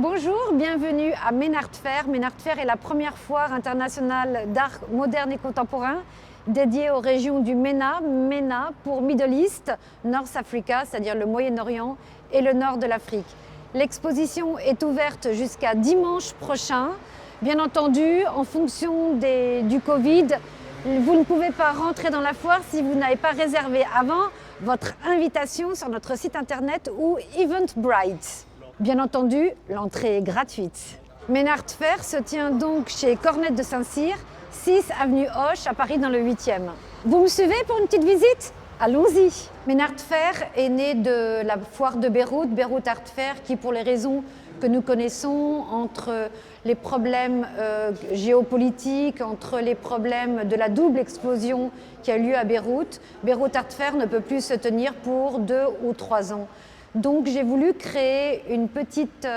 Bonjour, bienvenue à MENA Art Fair. MENA Art Fair est la première foire internationale d'art moderne et contemporain dédiée aux régions du MENA, MENA pour Middle East, North Africa, c'est-à-dire le Moyen-Orient et le nord de l'Afrique. L'exposition est ouverte jusqu'à dimanche prochain. Bien entendu, en fonction du Covid, vous ne pouvez pas rentrer dans la foire si vous n'avez pas réservé avant votre invitation sur notre site internet ou Eventbrite. Bien entendu, l'entrée est gratuite. MENA Art Fair se tient donc chez Cornette de Saint-Cyr, 6 avenue Hoche à Paris dans le 8e. Vous me suivez pour une petite visite ? Allons-y. MENA Art Fair est né de la foire de Beyrouth, Beyrouth Art Fair, qui pour les raisons que nous connaissons, entre les problèmes géopolitiques, entre les problèmes de la double explosion qui a lieu à Beyrouth, Beyrouth Art Fair ne peut plus se tenir pour 2 ou 3 ans. Donc j'ai voulu créer une petite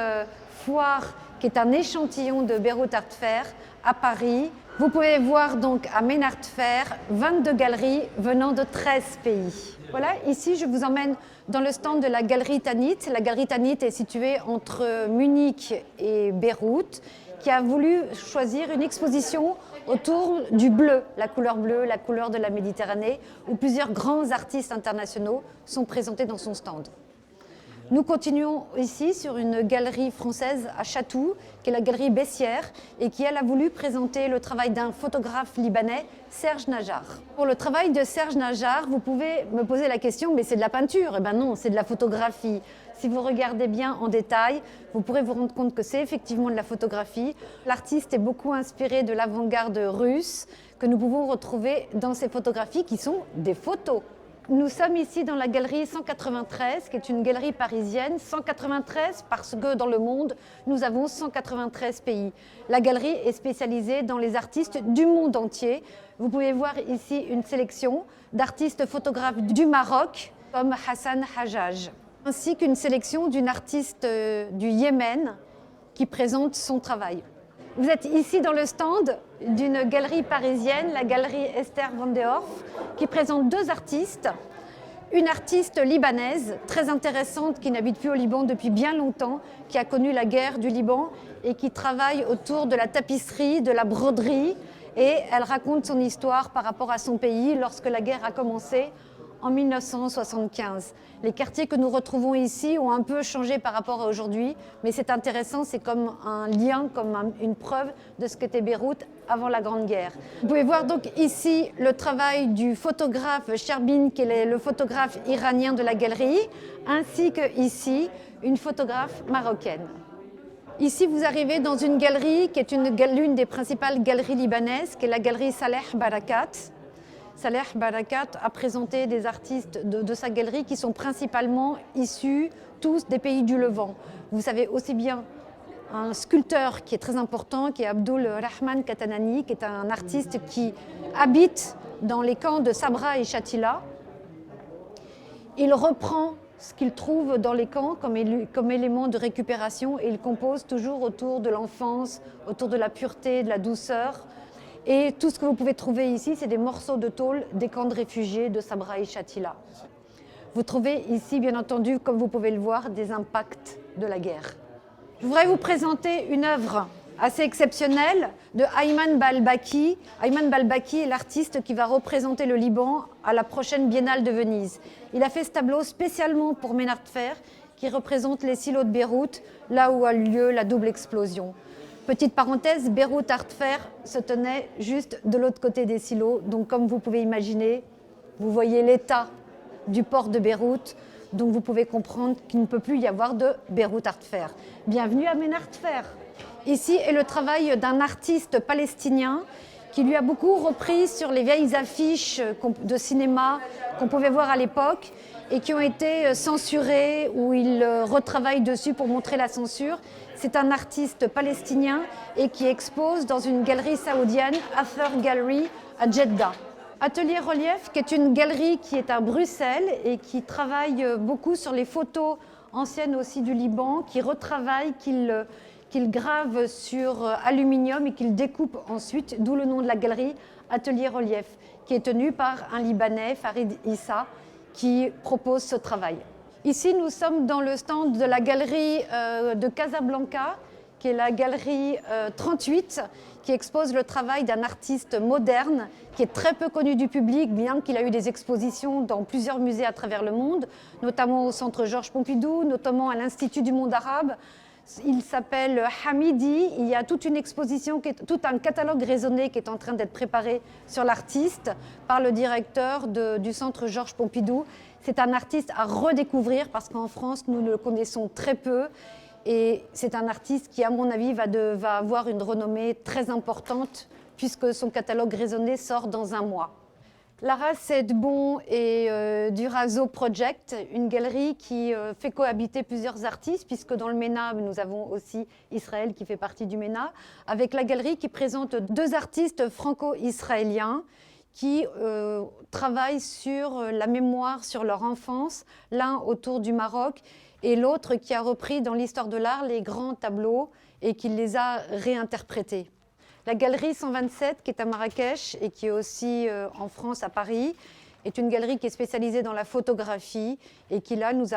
foire qui est un échantillon de Beyrouth Art Fair à Paris. Vous pouvez voir donc à MENA Art Fair 22 galeries venant de 13 pays. Voilà, ici je vous emmène dans le stand de la galerie Tanit. La galerie Tanit est située entre Munich et Beyrouth, qui a voulu choisir une exposition autour du bleu, la couleur de la Méditerranée, où plusieurs grands artistes internationaux sont présentés dans son stand. Nous continuons ici sur une galerie française à Chatou, qui est la galerie Bessières, et qui elle a voulu présenter le travail d'un photographe libanais, Serge Najjar. Pour le travail de Serge Najjar, vous pouvez me poser la question, mais c'est de la peinture? Eh bien non, c'est de la photographie. Si vous regardez bien en détail, vous pourrez vous rendre compte que c'est effectivement de la photographie. L'artiste est beaucoup inspiré de l'avant-garde russe, que nous pouvons retrouver dans ces photographies qui sont des photos. Nous sommes ici dans la galerie 193, qui est une galerie parisienne. 193 parce que dans le monde, nous avons 193 pays. La galerie est spécialisée dans les artistes du monde entier. Vous pouvez voir ici une sélection d'artistes photographes du Maroc, comme Hassan Hajjaj, ainsi qu'une sélection d'une artiste du Yémen qui présente son travail. Vous êtes ici dans le stand d'une galerie parisienne, la galerie Esther Van de Horff, qui présente 2 artistes. Une artiste libanaise très intéressante qui n'habite plus au Liban depuis bien longtemps, qui a connu la guerre du Liban et qui travaille autour de la tapisserie, de la broderie. Et elle raconte son histoire par rapport à son pays lorsque la guerre a commencé en 1975. Les quartiers que nous retrouvons ici ont un peu changé par rapport à aujourd'hui, mais c'est intéressant, c'est comme un lien, comme une preuve de ce qu'était Beyrouth avant la Grande Guerre. Vous pouvez voir donc ici le travail du photographe Sherbin, qui est le photographe iranien de la galerie, ainsi que ici une photographe marocaine. Ici, vous arrivez dans une galerie qui est l'une des principales galeries libanaises, qui est la galerie Saleh Barakat. Saleh Barakat a présenté des artistes de sa galerie qui sont principalement issus tous des pays du Levant. Vous savez aussi bien un sculpteur qui est très important, qui est Abdul Rahman Katanani, qui est un artiste qui habite dans les camps de Sabra et Shatila. Il reprend ce qu'il trouve dans les camps comme élément de récupération et il compose toujours autour de l'enfance, autour de la pureté, de la douceur. Et tout ce que vous pouvez trouver ici, c'est des morceaux de tôle des camps de réfugiés de Sabra et Shatila. Vous trouvez ici, bien entendu, comme vous pouvez le voir, des impacts de la guerre. Je voudrais vous présenter une œuvre assez exceptionnelle de Ayman Balbaki. Ayman Balbaki est l'artiste qui va représenter le Liban à la prochaine Biennale de Venise. Il a fait ce tableau spécialement pour MENA Art Fair, qui représente les silos de Beyrouth, là où a eu lieu la double explosion. Petite parenthèse, Beyrouth Art Fair se tenait juste de l'autre côté des silos. Donc comme vous pouvez imaginer, vous voyez l'état du port de Beyrouth. Donc vous pouvez comprendre qu'il ne peut plus y avoir de Beyrouth Art Fair. Bienvenue à MENA Art Fair. Ici est le travail d'un artiste palestinien qui lui a beaucoup repris sur les vieilles affiches de cinéma qu'on pouvait voir à l'époque et qui ont été censurées, où il retravaille dessus pour montrer la censure. C'est un artiste palestinien et qui expose dans une galerie saoudienne, Athar Gallery, à Jeddah. Atelier Relief, qui est une galerie qui est à Bruxelles et qui travaille beaucoup sur les photos anciennes aussi du Liban, qui retravaille, qu'il grave sur aluminium et qu'il découpe ensuite, d'où le nom de la galerie, Atelier Relief, qui est tenu par un Libanais, Farid Issa, qui propose ce travail. Ici, nous sommes dans le stand de la galerie de Casablanca, qui est la galerie 38, qui expose le travail d'un artiste moderne qui est très peu connu du public, bien qu'il a eu des expositions dans plusieurs musées à travers le monde, notamment au Centre Georges Pompidou, notamment à l'Institut du monde arabe. Il s'appelle Hamidi. Il y a toute une exposition, tout un catalogue raisonné qui est en train d'être préparé sur l'artiste par le directeur du Centre Georges Pompidou. C'est un artiste à redécouvrir parce qu'en France, nous le connaissons très peu. Et c'est un artiste qui, à mon avis, va avoir une renommée très importante puisque son catalogue raisonné sort dans un mois. Lara Sedbon et du Razo Project, une galerie qui fait cohabiter plusieurs artistes, puisque dans le MENA, nous avons aussi Israël qui fait partie du MENA, avec la galerie qui présente deux artistes franco-israéliens qui travaillent sur la mémoire, sur leur enfance, l'un autour du Maroc et l'autre qui a repris dans l'histoire de l'art les grands tableaux et qui les a réinterprétés. La galerie 127, qui est à Marrakech et qui est aussi en France, à Paris, est une galerie qui est spécialisée dans la photographie et qui, là, nous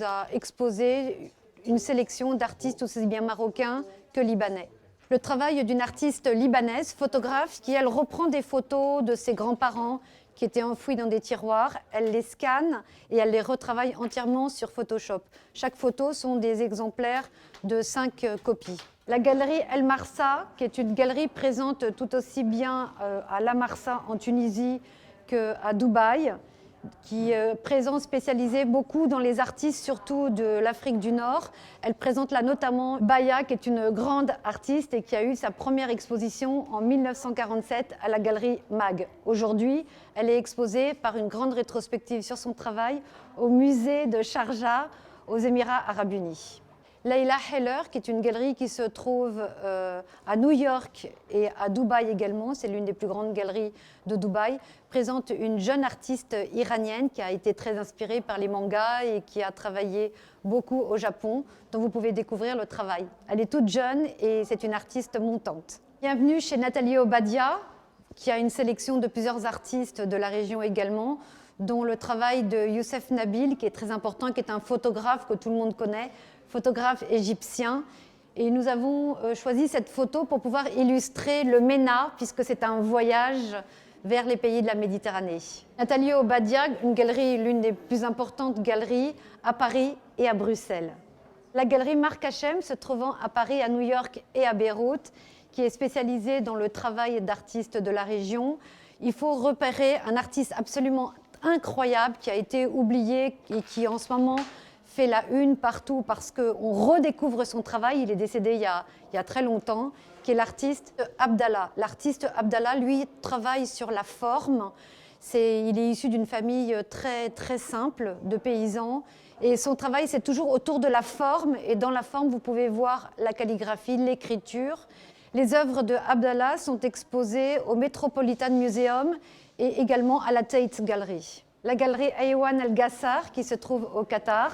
a exposé une sélection d'artistes aussi bien marocains que libanais. Le travail d'une artiste libanaise, photographe, qui, elle, reprend des photos de ses grands-parents qui étaient enfouis dans des tiroirs, elle les scanne et elle les retravaille entièrement sur Photoshop. Chaque photo sont des exemplaires de 5 copies. La galerie El Marsa, qui est une galerie présente tout aussi bien à La Marsa en Tunisie qu'à Dubaï, qui est présente spécialisée beaucoup dans les artistes, surtout de l'Afrique du Nord. Elle présente là notamment Baya, qui est une grande artiste et qui a eu sa première exposition en 1947 à la galerie Mag. Aujourd'hui, elle est exposée par une grande rétrospective sur son travail au musée de Sharjah, aux Émirats arabes unis. Leila Heller, qui est une galerie qui se trouve à New York et à Dubaï également, c'est l'une des plus grandes galeries de Dubaï, présente une jeune artiste iranienne qui a été très inspirée par les mangas et qui a travaillé beaucoup au Japon, dont vous pouvez découvrir le travail. Elle est toute jeune et c'est une artiste montante. Bienvenue chez Nathalie Obadia, qui a une sélection de plusieurs artistes de la région également, dont le travail de Youssef Nabil, qui est très important, qui est un photographe que tout le monde connaît, photographe égyptien. Et nous avons choisi cette photo pour pouvoir illustrer le MENA, puisque c'est un voyage vers les pays de la Méditerranée. Nathalie Obadia, une galerie, l'une des plus importantes galeries à Paris et à Bruxelles. La galerie Marc Hachem, se trouvant à Paris, à New York et à Beyrouth, qui est spécialisée dans le travail d'artistes de la région. Il faut repérer un artiste absolument incroyable qui a été oublié et qui en ce moment fait la une partout parce qu'on redécouvre son travail. Il est décédé il y a très longtemps, qui est l'artiste Abdallah. L'artiste Abdallah, lui, travaille sur la forme. Il est issu d'une famille très, très simple de paysans. Et son travail, c'est toujours autour de la forme. Et dans la forme, vous pouvez voir la calligraphie, l'écriture. Les œuvres de Abdallah sont exposées au Metropolitan Museum et également à la Tate Gallery. La galerie Aywan El Gassar, qui se trouve au Qatar.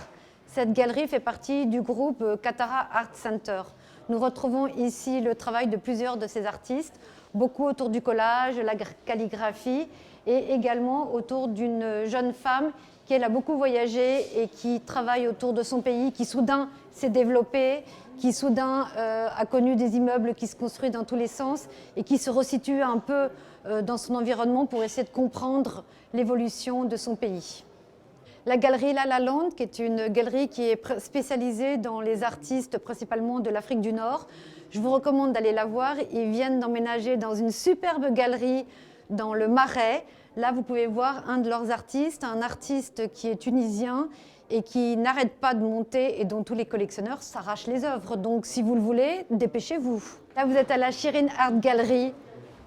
Cette galerie fait partie du groupe Katara Art Center. Nous retrouvons ici le travail de plusieurs de ces artistes, beaucoup autour du collage, la calligraphie et également autour d'une jeune femme qui elle a beaucoup voyagé et qui travaille autour de son pays, qui soudain s'est développée, qui soudain a connu des immeubles qui se construisent dans tous les sens et qui se resitue un peu dans son environnement pour essayer de comprendre l'évolution de son pays. La galerie La La Land, qui est une galerie qui est spécialisée dans les artistes principalement de l'Afrique du Nord. Je vous recommande d'aller la voir. Ils viennent d'emménager dans une superbe galerie dans le Marais. Là, vous pouvez voir un de leurs artistes, un artiste qui est tunisien et qui n'arrête pas de monter et dont tous les collectionneurs s'arrachent les œuvres. Donc, si vous le voulez, dépêchez-vous. Là, vous êtes à la Shirin Art Gallery.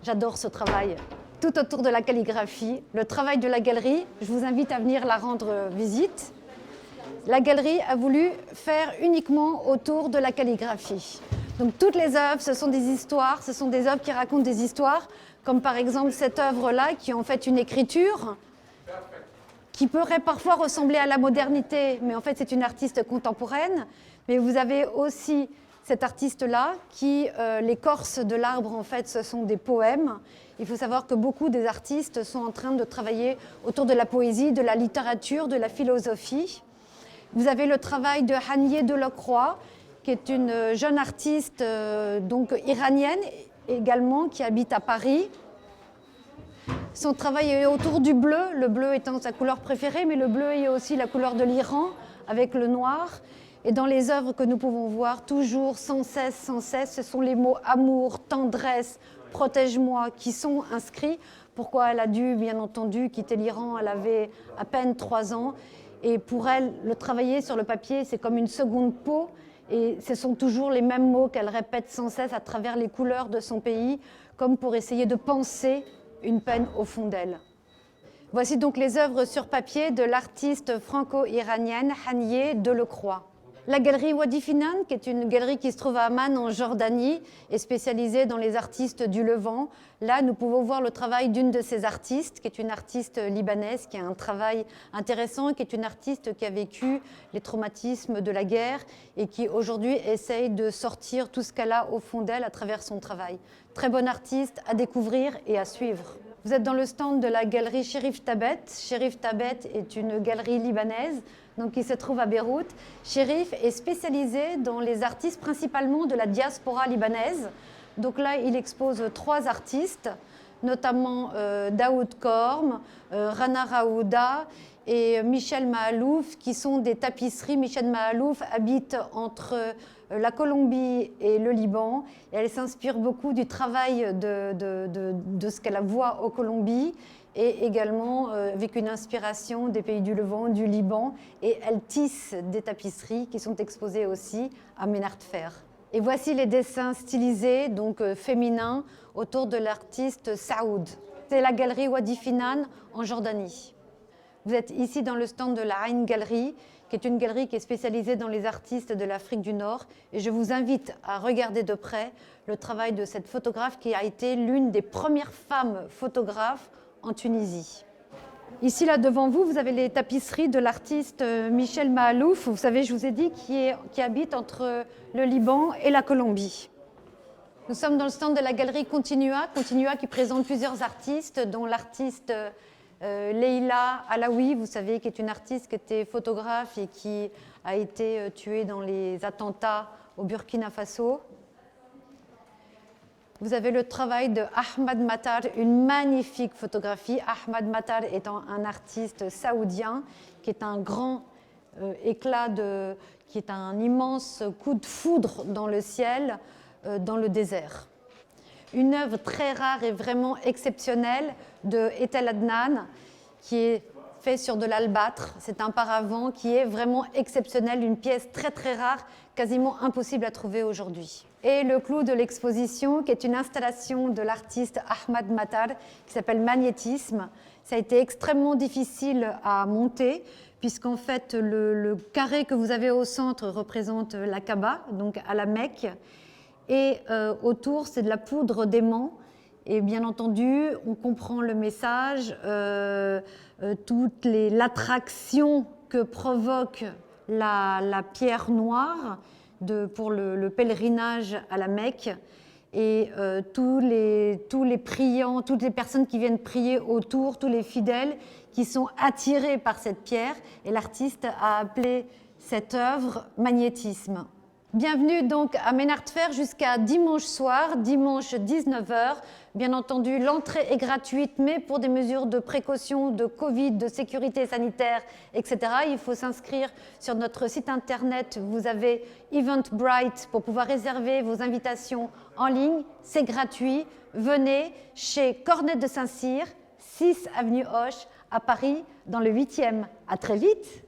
J'adore ce travail. Tout autour de la calligraphie, le travail de la galerie. Je vous invite à venir la rendre visite. La galerie a voulu faire uniquement autour de la calligraphie. Donc toutes les œuvres, ce sont des histoires, ce sont des œuvres qui racontent des histoires, comme par exemple cette œuvre-là qui est en fait une écriture qui pourrait parfois ressembler à la modernité, mais en fait c'est une artiste contemporaine. Mais vous avez aussi cet artiste-là qui, l'écorce de l'arbre, en fait, ce sont des poèmes. Il faut savoir que beaucoup des artistes sont en train de travailler autour de la poésie, de la littérature, de la philosophie. Vous avez le travail de Haniye Delacroix, qui est une jeune artiste donc iranienne également, qui habite à Paris. Son travail est autour du bleu, le bleu étant sa couleur préférée, mais le bleu est aussi la couleur de l'Iran, avec le noir. Et dans les œuvres que nous pouvons voir, toujours, sans cesse, ce sont les mots amour, tendresse, protège-moi qui sont inscrits. Pourquoi elle a dû, bien entendu, quitter l'Iran? Elle avait à peine 3 ans. Et pour elle, le travailler sur le papier, c'est comme une seconde peau. Et ce sont toujours les mêmes mots qu'elle répète sans cesse à travers les couleurs de son pays, comme pour essayer de penser une peine au fond d'elle. Voici donc les œuvres sur papier de l'artiste franco-iranienne Haniye Delacroix. La galerie Wadi Finan, qui est une galerie qui se trouve à Amman en Jordanie, est spécialisée dans les artistes du Levant. Là, nous pouvons voir le travail d'une de ces artistes, qui est une artiste libanaise, qui a un travail intéressant, qui est une artiste qui a vécu les traumatismes de la guerre et qui aujourd'hui essaye de sortir tout ce qu'elle a au fond d'elle à travers son travail. Très bonne artiste à découvrir et à suivre. Vous êtes dans le stand de la galerie Cherif Tabet. Cherif Tabet est une galerie libanaise donc qui se trouve à Beyrouth. Cherif est spécialisé dans les artistes principalement de la diaspora libanaise. Donc là, il expose 3 artistes, notamment Daoud Korm, Rana Raouda et Michel Mahalouf, qui sont des tapisseries. Michel Mahalouf habite entre la Colombie et le Liban. Et elle s'inspire beaucoup du travail de ce qu'elle voit au Colombie et également avec une inspiration des pays du Levant, du Liban. Et elle tisse des tapisseries qui sont exposées aussi à Ménard Fer. Et voici les dessins stylisés, donc féminins, autour de l'artiste Saoud. C'est la galerie Wadi Finan en Jordanie. Vous êtes ici dans le stand de la Ain Gallery, qui est une galerie qui est spécialisée dans les artistes de l'Afrique du Nord. Et je vous invite à regarder de près le travail de cette photographe qui a été l'une des premières femmes photographes en Tunisie. Ici, là, devant vous, vous avez les tapisseries de l'artiste Michel Mahalouf, vous savez, je vous ai dit, qui habite entre le Liban et la Colombie. Nous sommes dans le stand de la galerie Continua, Continua qui présente plusieurs artistes, dont l'artiste Leila Alaoui, vous savez, qui est une artiste qui était photographe et qui a été tuée dans les attentats au Burkina Faso. Vous avez le travail de Ahmad Matar, une magnifique photographie. Ahmad Matar étant un artiste saoudien qui est un grand éclat, qui est un immense coup de foudre dans le ciel, dans le désert. Une œuvre très rare et vraiment exceptionnelle de Etel Adnan, qui est fait sur de l'albâtre. C'est un paravent qui est vraiment exceptionnel, une pièce très très rare, quasiment impossible à trouver aujourd'hui. Et le clou de l'exposition, qui est une installation de l'artiste Ahmad Matar, qui s'appelle Magnétisme. Ça a été extrêmement difficile à monter, puisqu'en fait, le carré que vous avez au centre représente la Kaaba, donc à la Mecque, et autour, c'est de la poudre d'aimant. Et bien entendu, on comprend le message, toute l'attraction que provoque la pierre noire pour le pèlerinage à la Mecque. Et tous les priants, toutes les personnes qui viennent prier autour, tous les fidèles qui sont attirés par cette pierre. Et l'artiste a appelé cette œuvre Magnétisme. Bienvenue donc à Ménard Fer jusqu'à dimanche soir, dimanche 19h. Bien entendu, l'entrée est gratuite, mais pour des mesures de précaution, de Covid, de sécurité sanitaire, etc., il faut s'inscrire sur notre site internet. Vous avez Eventbrite pour pouvoir réserver vos invitations en ligne. C'est gratuit. Venez chez Cornet de Saint-Cyr, 6 avenue Hoche, à Paris, dans le 8e. À très vite.